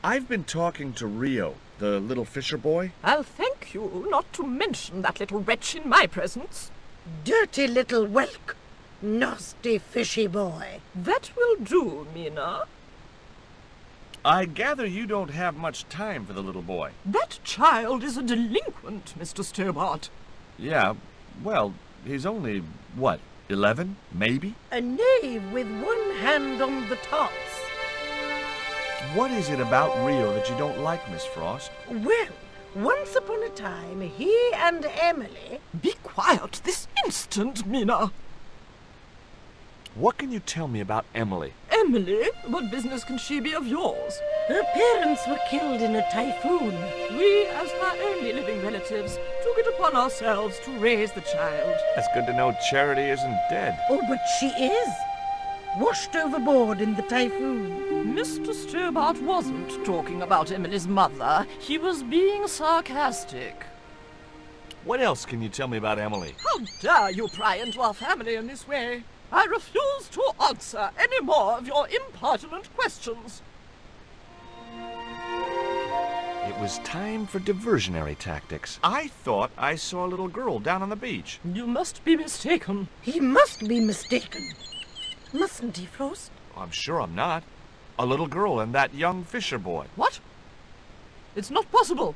I've been talking to Rio, the little fisher boy. I'll thank you not to mention that little wretch in my presence. Dirty little whelk. Nasty fishy boy. That will do, Mina. I gather you don't have much time for the little boy. That child is a delinquent, Mr. Stobart. Yeah, well, he's only, what, 11, maybe? A knave with one hand on the tops. What is it about Rio that you don't like, Miss Frost? Well, once upon a time, he and Emily... Be quiet this instant, Mina. What can you tell me about Emily? Emily? What business can she be of yours? Her parents were killed in a typhoon. We, as her only living relatives, took it upon ourselves to raise the child. That's good to know Charity isn't dead. Oh, but she is. Washed overboard in the typhoon. Mr. Stobart wasn't talking about Emily's mother. He was being sarcastic. What else can you tell me about Emily? How dare you pry into our family in this way? I refuse to answer any more of your impertinent questions. It was time for diversionary tactics. I thought I saw a little girl down on the beach. You must be mistaken. He must be mistaken. Mustn't he, Frost? I'm sure I'm not. A little girl and that young fisher boy. What? It's not possible.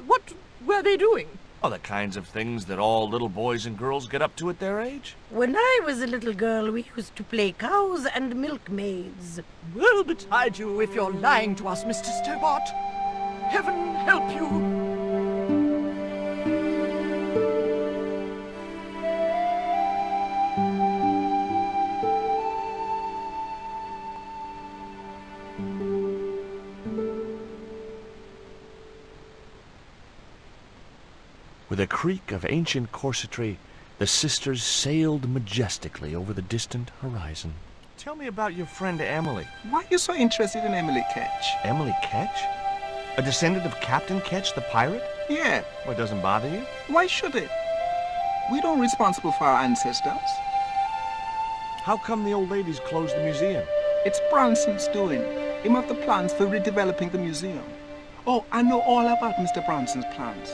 What were they doing? Oh, the kinds of things that all little boys and girls get up to at their age. When I was a little girl, we used to play cows and milkmaids. Woe betide you if you're lying to us, Mr. Stobart. Heaven help you. With a creak of ancient corsetry, the sisters sailed majestically over the distant horizon. Tell me about your friend Emily. Why are you so interested in Emily Ketch? Emily Ketch? A descendant of Captain Ketch, the pirate? Yeah. Well, it doesn't bother you? Why should it? We don't responsible for our ancestors. How come the old ladies closed the museum? It's Bronson's doing. Him have the plans for redeveloping the museum. Oh, I know all about Mr. Bronson's plans.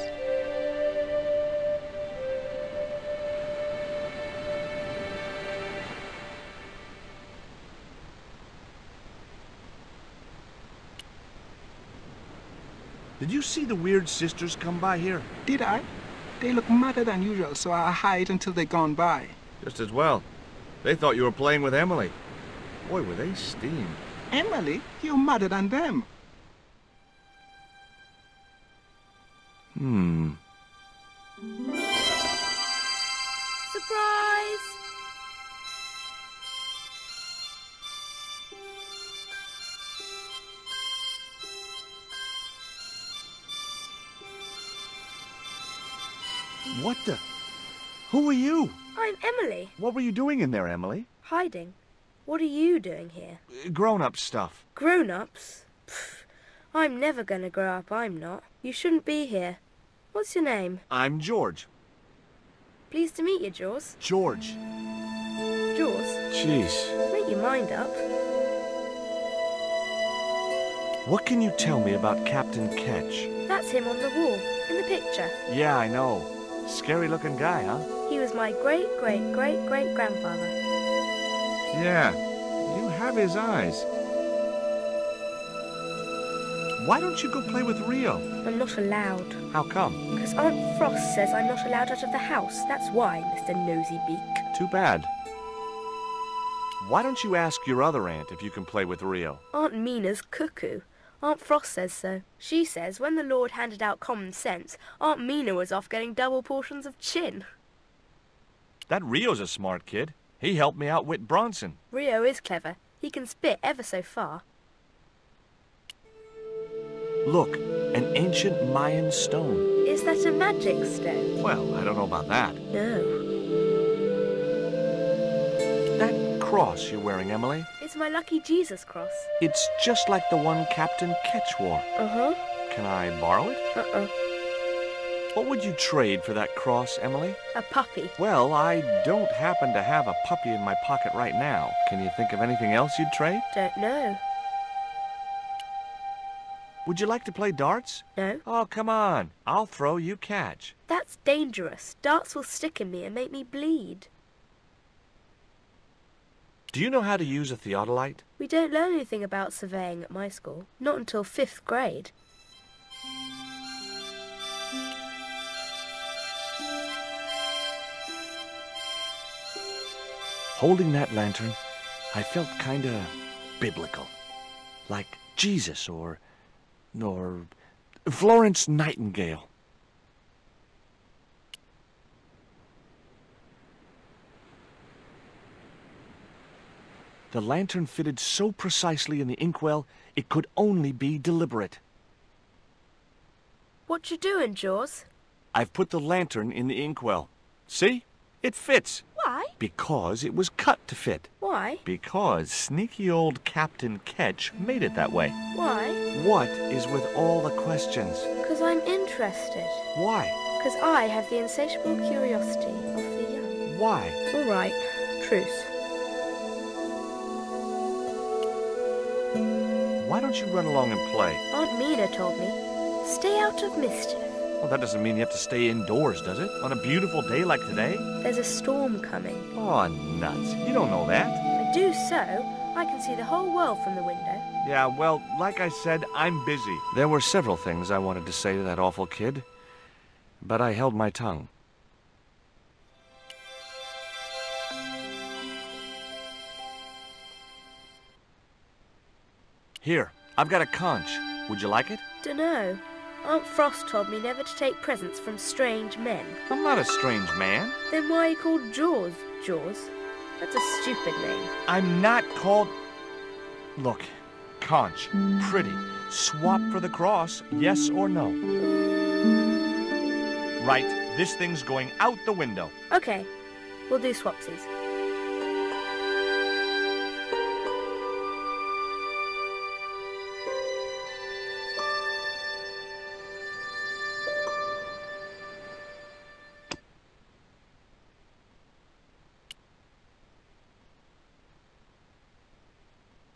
Did you see the weird sisters come by here? Did I? They look madder than usual, so I hide until they're gone by. Just as well. They thought you were playing with Emily. Boy, were they steamed. Emily? You're madder than them. Surprise! What the? Who are you? I'm Emily. What were you doing in there, Emily? Hiding. What are you doing here? Grown-up stuff. Grown-ups? Pfft, I'm never gonna grow up, I'm not. You shouldn't be here. What's your name? I'm George. Pleased to meet you, Jaws. George. Jaws? Jeez. Make your mind up. What can you tell me about Captain Ketch? That's him on the wall, in the picture. Yeah, I know. Scary-looking guy, huh? He was my great-great-great-great-grandfather. Yeah, you have his eyes. Why don't you go play with Rio? I'm not allowed. How come? Because Aunt Frost says I'm not allowed out of the house. That's why, Mr. Nosy Beak. Too bad. Why don't you ask your other aunt if you can play with Rio? Aunt Mina's cuckoo. Aunt Frost says so. She says when the Lord handed out common sense, Aunt Mina was off getting double portions of chin. That Rio's a smart kid. He helped me outwit Bronson. Rio is clever. He can spit ever so far. Look, an ancient Mayan stone. Is that a magic stone? Well, I don't know about that. No. That cross you're wearing, Emily? It's my lucky Jesus cross. It's just like the one Captain Ketch wore. Uh-huh. Can I borrow it? Uh-uh. What would you trade for that cross, Emily? A puppy. Well, I don't happen to have a puppy in my pocket right now. Can you think of anything else you'd trade? Don't know. Would you like to play darts? No. Oh, come on. I'll throw, you catch. That's dangerous. Darts will stick in me and make me bleed. Do you know how to use a theodolite? We don't learn anything about surveying at my school. Not until 5th grade. Holding that lantern, I felt kinda biblical. Like Jesus or Florence Nightingale. The lantern fitted so precisely in the inkwell, it could only be deliberate. What you doing, Jaws? I've put the lantern in the inkwell. See? It fits. Why? Because it was cut to fit. Why? Because sneaky old Captain Ketch made it that way. Why? What is with all the questions? 'Cause I'm interested. Why? 'Cause I have the insatiable curiosity of the young. Why? All right. Truce. Why don't you run along and play? Aunt Mina told me, stay out of mischief. Well, that doesn't mean you have to stay indoors, does it? On a beautiful day like today? There's a storm coming. Oh, nuts. You don't know that. I do so. I can see the whole world from the window. Yeah, well, like I said, I'm busy. There were several things I wanted to say to that awful kid, but I held my tongue. Here, I've got a conch. Would you like it? Dunno. Aunt Frost told me never to take presents from strange men. I'm not a strange man. Then why are you called Jaws, Jaws? That's a stupid name. I'm not called... Look, conch, pretty. Swap for the cross, yes or no? Right, this thing's going out the window. Okay, we'll do swapsies.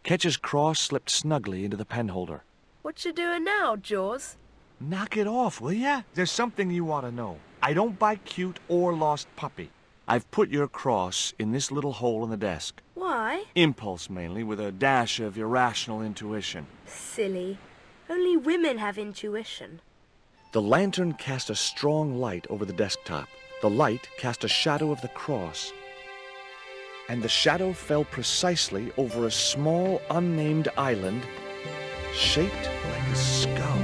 Ketch's cross slipped snugly into the penholder. What you doing now, Jaws? Knock it off, will ya? There's something you ought to know. I don't buy cute or lost puppy. I've put your cross in this little hole in the desk. Why? Impulse, mainly, with a dash of irrational intuition. Silly. Only women have intuition. The lantern cast a strong light over the desktop. The light cast a shadow of the cross. And the shadow fell precisely over a small, unnamed island shaped like a skull.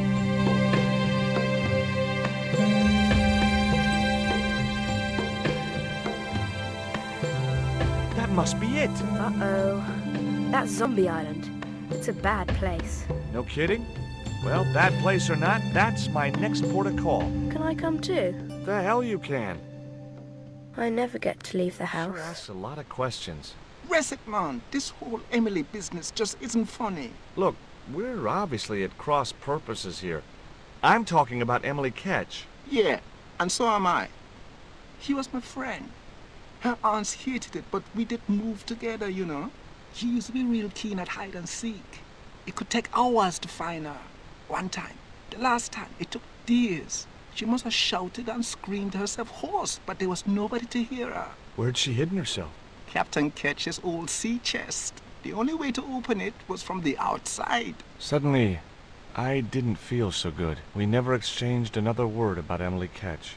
That must be it. Uh-oh. That's Zombie Island. It's a bad place. No kidding? Well, bad place or not, that's my next port of call. Can I come too? The hell you can. I never get to leave the Sure house. asks a lot of questions. Rest it, man. This whole Emily business just isn't funny. Look, we're obviously at cross purposes here. I'm talking about Emily Ketch. Yeah, and so am I. He was my friend. Her aunts hated it, but we did move together, you know. She used to be real keen at hide and seek. It could take hours to find her. One time, the last time, it took days. She must have shouted and screamed herself hoarse, but there was nobody to hear her. Where'd she hidden herself? Captain Ketch's old sea chest. The only way to open it was from the outside. Suddenly, I didn't feel so good. We never exchanged another word about Emily Ketch.